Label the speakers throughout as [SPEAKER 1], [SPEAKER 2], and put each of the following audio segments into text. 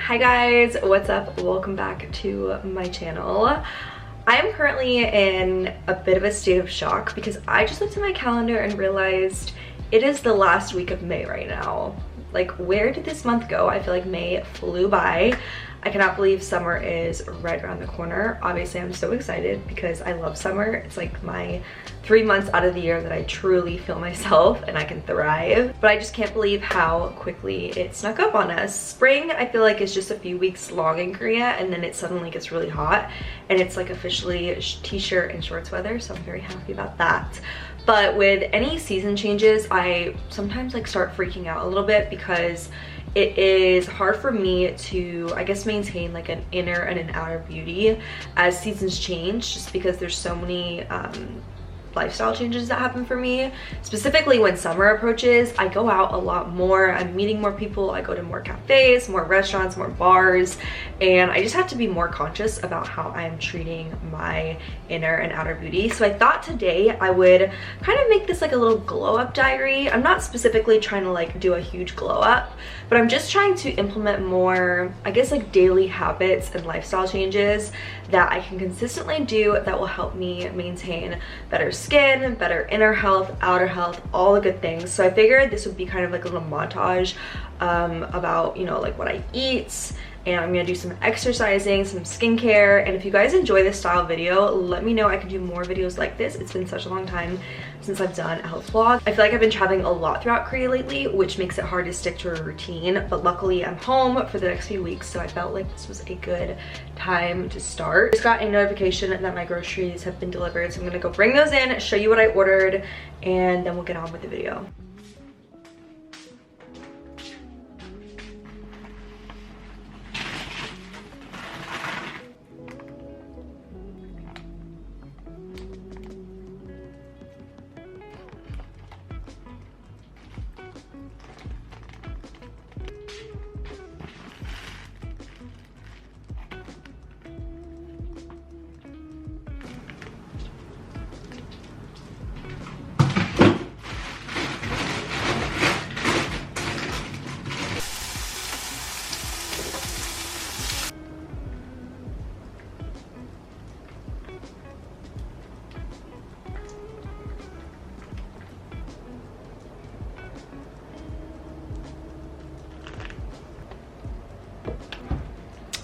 [SPEAKER 1] Hi guys, what's up? Welcome back to my channel. I am currently in a bit of a state of shock because I just looked at my calendar and realized it is the last week of May right now. Like, where did this month go? I feel like May flew by. I cannot believe summer is right around the corner. Obviously, I'm so excited because I love summer. It's like my 3 months out of the year that I truly feel myself and I can thrive. But I just can't believe how quickly it snuck up on us. Spring, I feel like, is just a few weeks long in Korea, and then it suddenly gets really hot and it's like officially t-shirt and shorts weather, so I'm very happy about that. But with any season changes, I sometimes like start freaking out a little bit because it is hard for me to, I guess, maintain like an inner and an outer beauty as seasons change, just because there's so many lifestyle changes that happen for me. Specifically when summer approaches, I go out a lot more, I'm meeting more people, I go to more cafes, more restaurants, more bars, and I just have to be more conscious about how I'm treating my inner and outer beauty. So I thought today I would kind of make this like a little glow up diary. I'm not specifically trying to like do a huge glow up, but I'm just trying to implement more, I guess, like daily habits and lifestyle changes that I can consistently do that will help me maintain better skin, better inner health, outer health, all the good things. So I figured this would be kind of like a little montage about, you know, like what I eat, and I'm gonna do some exercising, some skincare. And if you guys enjoy this style video, let me know. I can do more videos like this. It's been such a long time since I've done a health vlog. I feel like I've been traveling a lot throughout Korea lately, which makes it hard to stick to a routine, but luckily I'm home for the next few weeks, so I felt like this was a good time to start. Just got a notification that my groceries have been delivered, so I'm gonna go bring those in, show you what I ordered, and then we'll get on with the video.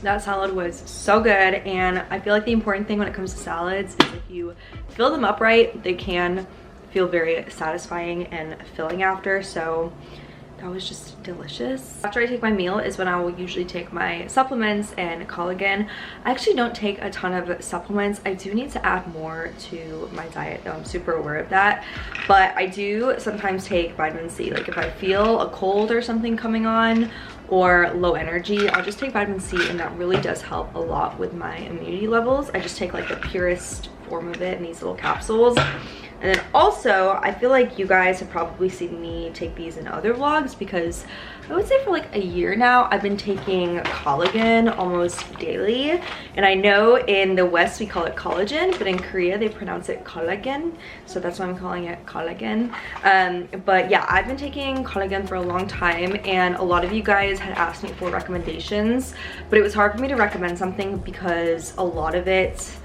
[SPEAKER 1] That salad was so good, and I feel like the important thing when it comes to salads is if you fill them up right, they can feel very satisfying and filling after. So that was just delicious. After I take my meal is when I will usually take my supplements and collagen. I actually don't take a ton of supplements. I do need to add more to my diet though, I'm super aware of that. But I do sometimes take vitamin C. Like if I feel a cold or something coming on, or low energy, I'll just take vitamin C, and that really does help a lot with my immunity levels. I just take like the purest form of it in these little capsules. And then also, I feel like you guys have probably seen me take these in other vlogs, because I would say for like a year now, I've been taking collagen almost daily. And I know in the West we call it collagen, but in Korea they pronounce it collagen. So that's why I'm calling it collagen. But yeah, I've been taking collagen for a long time, and a lot of you guys had asked me for recommendations, but it was hard for me to recommend something because a lot of it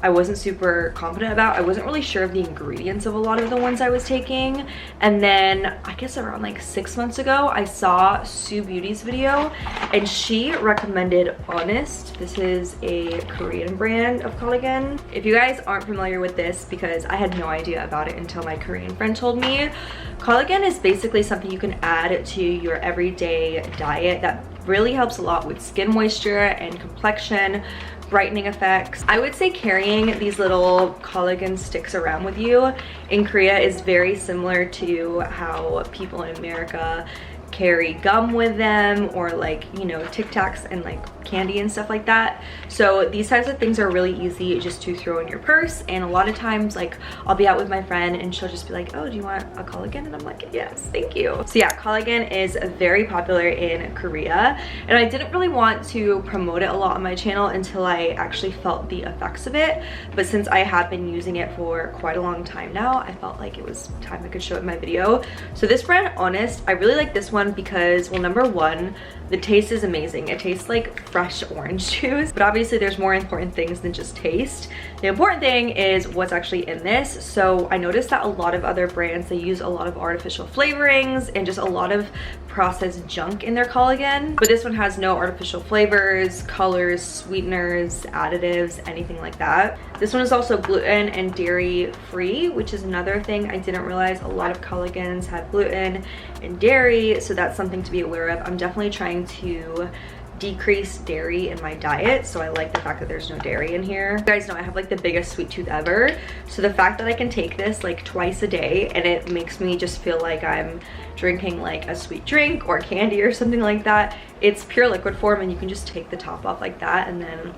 [SPEAKER 1] I wasn't super confident about. I wasn't really sure of the ingredients of a lot of the ones I was taking. And then I guess around like 6 months ago, I saw Sue Beauty's video, and she recommended OWNIST. This is a Korean brand of collagen. If you guys aren't familiar with this, because I had no idea about it until my Korean friend told me, collagen is basically something you can add to your everyday diet that really helps a lot with skin moisture and complexion, brightening effects. I would say carrying these little collagen sticks around with you in Korea is very similar to how people in America carry gum with them, or like, you know, Tic Tacs and like candy and stuff like that. So these types of things are really easy just to throw in your purse. And a lot of times, like, I'll be out with my friend and she'll just be like, oh, do you want a collagen? And I'm like, yes, thank you. So yeah, collagen is very popular in Korea, and I didn't really want to promote it a lot on my channel until I actually felt the effects of it. But since I have been using it for quite a long time now, I felt like it was time I could show it in my video. So this brand, OWNIST, I really like this one one because, well, number one, the taste is amazing. It tastes like fresh orange juice, but obviously there's more important things than just taste. The important thing is what's actually in this. So I noticed that a lot of other brands, they use a lot of artificial flavorings and just a lot of processed junk in their collagen, but this one has no artificial flavors, colors, sweeteners, additives, anything like that. This one is also gluten and dairy free, which is another thing I didn't realize. A lot of collagens have gluten and dairy, so that's something to be aware of. I'm definitely trying to decrease dairy in my diet, so I like the fact that there's no dairy in here. You guys know I have like the biggest sweet tooth ever, so the fact that I can take this like twice a day and it makes me just feel like I'm drinking like a sweet drink or candy or something like that. It's pure liquid form and you can just take the top off like that and then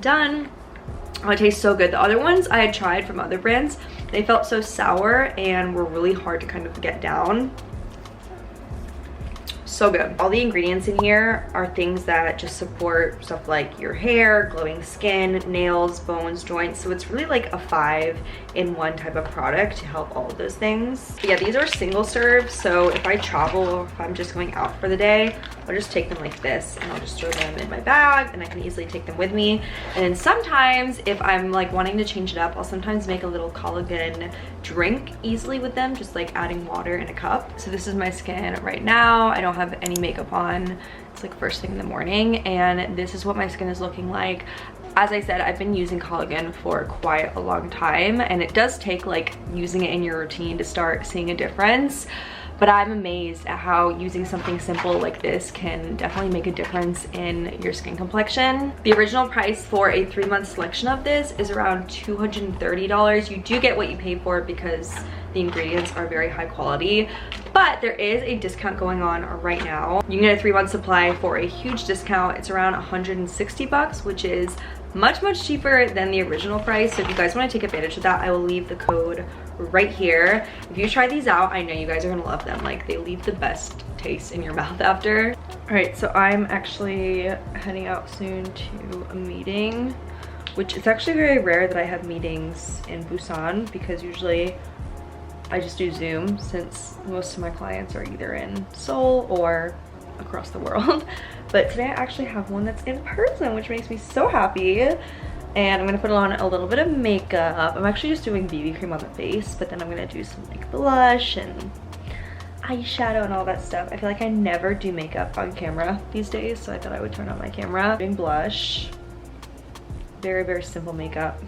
[SPEAKER 1] done. Oh, it tastes so good. The other ones I had tried from other brands, they felt so sour and were really hard to kind of get down. So good. All the ingredients in here are things that just support stuff like your hair, glowing skin, nails, bones, joints. So it's really like a 5-in-1 type of product to help all of those things. But yeah, these are single serve. So if I travel or if I'm just going out for the day, I'll just take them like this and I'll just throw them in my bag and I can easily take them with me. And then sometimes if I'm like wanting to change it up, I'll sometimes make a little collagen drink easily with them, just like adding water in a cup. So this is my skin right now. I don't have any makeup on. It's like first thing in the morning and this is what my skin is looking like. As I said, I've been using collagen for quite a long time and it does take like using it in your routine to start seeing a difference. But I'm amazed at how using something simple like this can definitely make a difference in your skin complexion. The original price for a 3-month selection of this is around $230. You do get what you pay for because the ingredients are very high quality, but there is a discount going on right now. You can get a 3-month supply for a huge discount. It's around 160 bucks, which is much cheaper than the original price. So if you guys want to take advantage of that, I will leave the code right here. If you try these out, I know you guys are gonna love them. Like, they leave the best taste in your mouth after. All right, so I'm actually heading out soon to a meeting, which it's actually very rare that I have meetings in Busan because usually I just do Zoom since most of my clients are either in Seoul or across the world. But today I actually have one that's in person, which makes me so happy. And I'm gonna put on a little bit of makeup. I'm actually just doing BB cream on the face, but then I'm gonna do some like blush and eyeshadow and all that stuff. I feel like I never do makeup on camera these days, so I thought I would turn on my camera. Doing blush. Very simple makeup.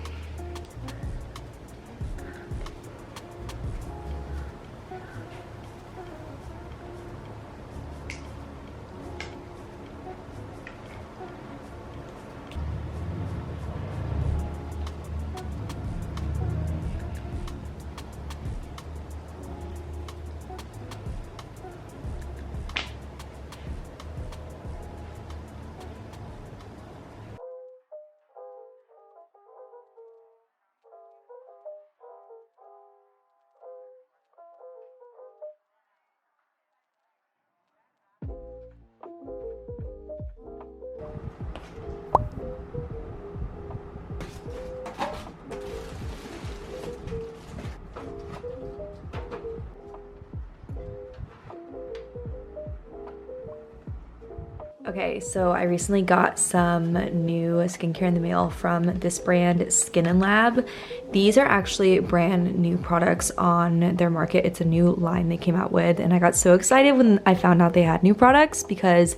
[SPEAKER 1] Okay, so I recently got some new skincare in the mail from this brand, SKIN&LAB. These are actually brand new products on their market. It's a new line they came out with, and I got so excited when I found out they had new products because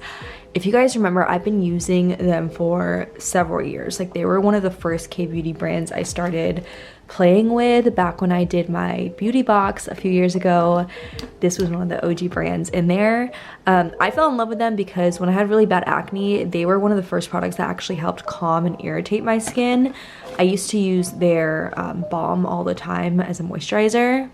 [SPEAKER 1] if you guys remember, I've been using them for several years. Like, they were one of the first K-beauty brands I started playing with back when I did my beauty box a few years ago. This was one of the OG brands in there. I fell in love with them because when I had really bad acne, they were one of the first products that actually helped calm and irritate my skin. I used to use their balm all the time as a moisturizer.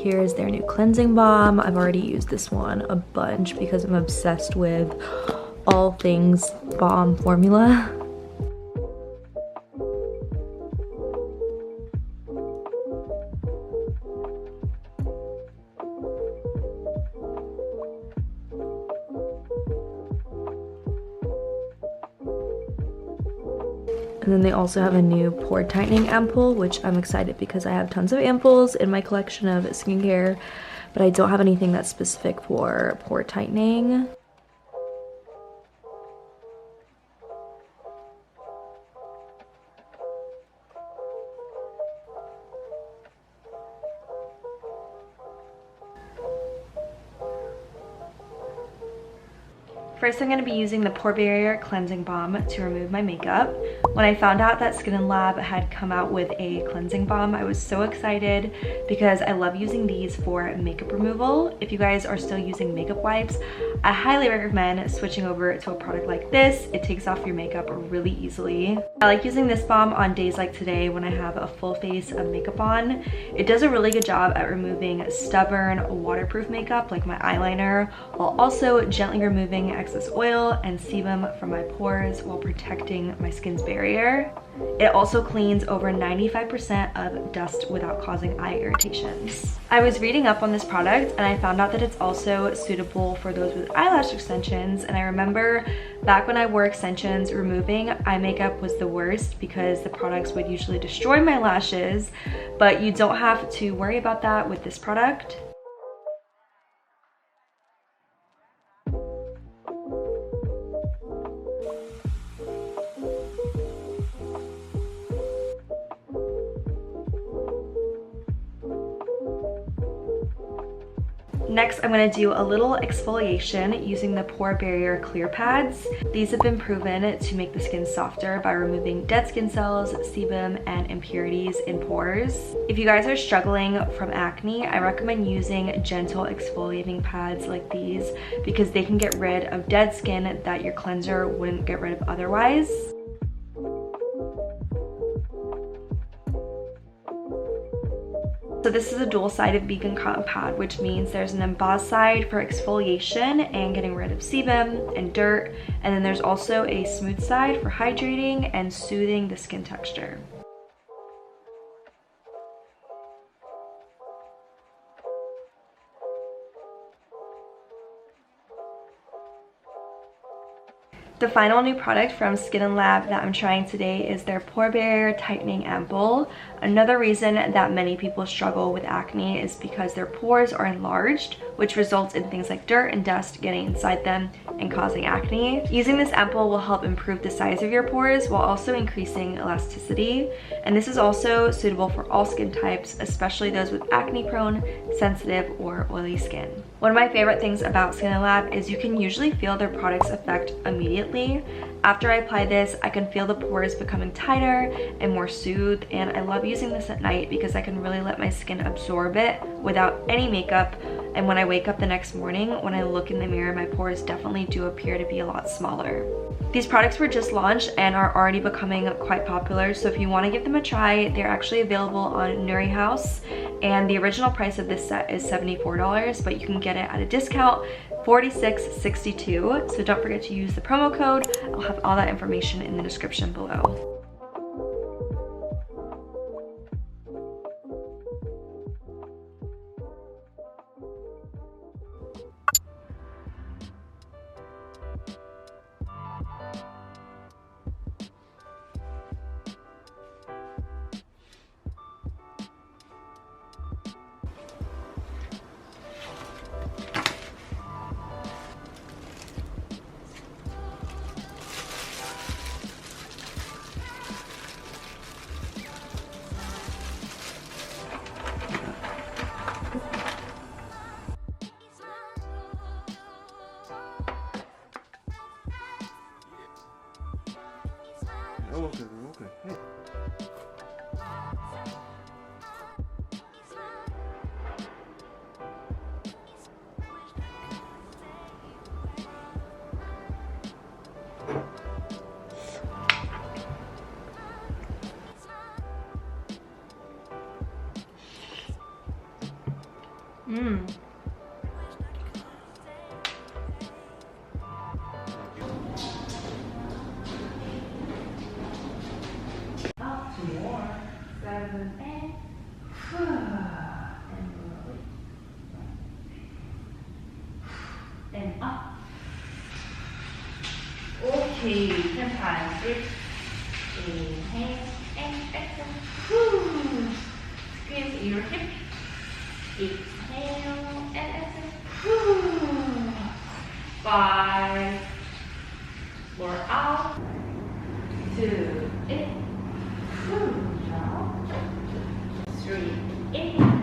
[SPEAKER 1] here is their new cleansing balm. I've already used this one a bunch because I'm obsessed with all things balm formula. And then they also have a new pore tightening ampoule, which I'm excited because I have tons of ampoules in my collection of skincare, but I don't have anything that's specific for pore tightening. First, I'm going to be using the Porebarrier Cleansing Balm to remove my makeup. When I found out that SKIN&LAB had come out with a cleansing balm, I was so excited because I love using these for makeup removal. If you guys are still using makeup wipes, I highly recommend switching over to a product like this. It takes off your makeup really easily. I like using this balm on days like today when I have a full face of makeup on. It does a really good job at removing stubborn, waterproof makeup like my eyeliner, while also gently removing excess oil and sebum from my pores while protecting my skin's barrier. It also cleans over 95% of dust without causing eye irritations. I was reading up on this product and I found out that it's also suitable for those with eyelash extensions, and I remember back when I wore extensions, removing eye makeup was the worst because the products would usually destroy my lashes, but you don't have to worry about that with this product. Next, I'm going to do a little exfoliation using the Porebarrier clear pads. These have been proven to make the skin softer by removing dead skin cells, sebum, and impurities in pores. If you guys are struggling from acne, I recommend using gentle exfoliating pads like these because they can get rid of dead skin that your cleanser wouldn't get rid of otherwise. So this is a dual-sided vegan cotton pad, which means there's an embossed side for exfoliation and getting rid of sebum and dirt, and then there's also a smooth side for hydrating and soothing the skin texture. The final new product from SKIN&LAB that I'm trying today is their Porebarrier Tightening Ampoule. Another reason that many people struggle with acne is because their pores are enlarged, which results in things like dirt and dust getting inside them and causing acne. Using this ampoule will help improve the size of your pores while also increasing elasticity. And this is also suitable for all skin types, especially those with acne-prone, sensitive, or oily skin. One of my favorite things about SKIN&LAB is you can usually feel their product's effect immediately. After I apply this, I can feel the pores becoming tighter and more soothed, and I love using this at night because I can really let my skin absorb it without any makeup. And when I wake up the next morning, when I look in the mirror, my pores definitely do appear to be a lot smaller. These products were just launched and are already becoming quite popular, so if you want to give them a try, they're actually available on Nuri House, and the original price of this set is $74, but you can get it at a discount, $46.62. So don't forget to use the promo code. I'll have all that information in the description below.
[SPEAKER 2] Okay. Hey.
[SPEAKER 1] and and up. Okay, 10 times. Inhale and exhale. Squeeze your hip. Exhale and exhale. 5 more out. 2 in. 3 in.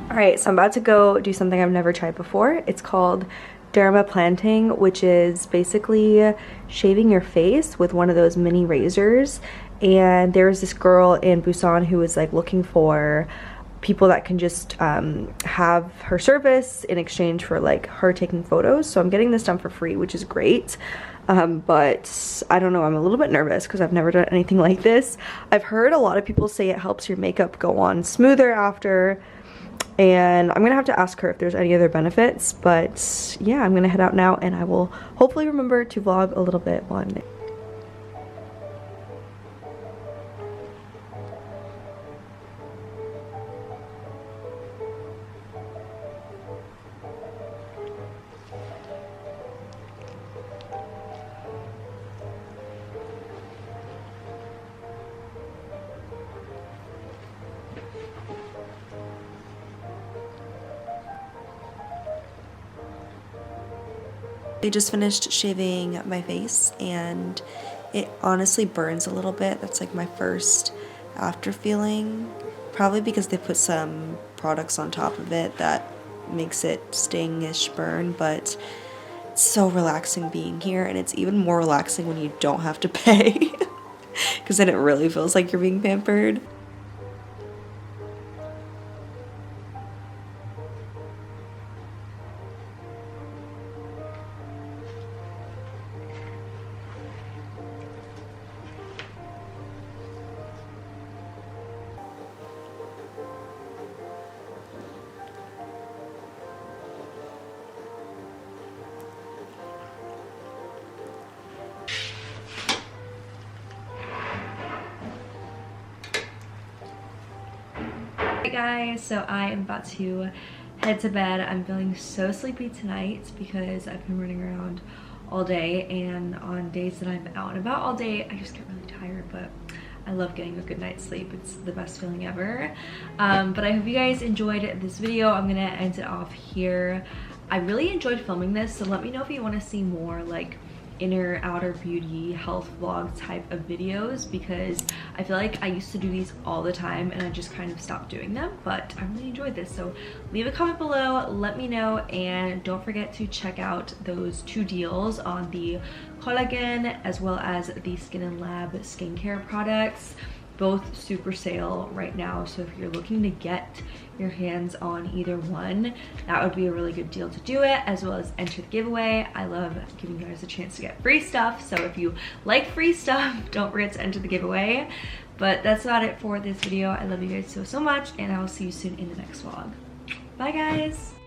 [SPEAKER 1] Alright, so I'm about to go do something I've never tried before. It's called Dermaplaning, which is basically shaving your face with one of those mini razors. And there was this girl in Busan who was like looking for people that can just have her service in exchange for like her taking photos. So I'm getting this done for free, which is great. But I don't know, I'm a little bit nervous because I've never done anything like this. I've heard a lot of people say it helps your makeup go on smoother after. And I'm gonna have to ask her if there's any other benefits, but yeah, I'm gonna head out now and I will hopefully remember to vlog a little bit while I'm there. I just finished shaving my face and it honestly burns a little bit. That's like my first after feeling. Probably because they put some products on top of it that makes it sting-ish burn, but it's so relaxing being here, and it's even more relaxing when you don't have to pay because then it really feels like you're being pampered. Hey guys, so I am about to head to bed. I'm feeling so sleepy tonight because I've been running around all day, and on days that I'm out and about all day I just get really tired, but I love getting a good night's sleep. It's the best feeling ever. But I hope you guys enjoyed this video. I'm gonna end it off here. I really enjoyed filming this, so let me know if you want to see more like inner outer beauty health vlog type of videos, because I feel like I used to do these all the time and I just kind of stopped doing them, but I really enjoyed this. So leave a comment below, let me know, and don't forget to check out those 2 deals on the collagen as well as the SKIN&LAB skincare products. Both super sale right now, so if you're looking to get your hands on either one, that would be a really good deal to do it, as well as enter the giveaway. I love giving you guys a chance to get free stuff, so if you like free stuff, don't forget to enter the giveaway. But that's about it for this video. I love you guys so much, and I will see you soon in the next vlog. Bye guys!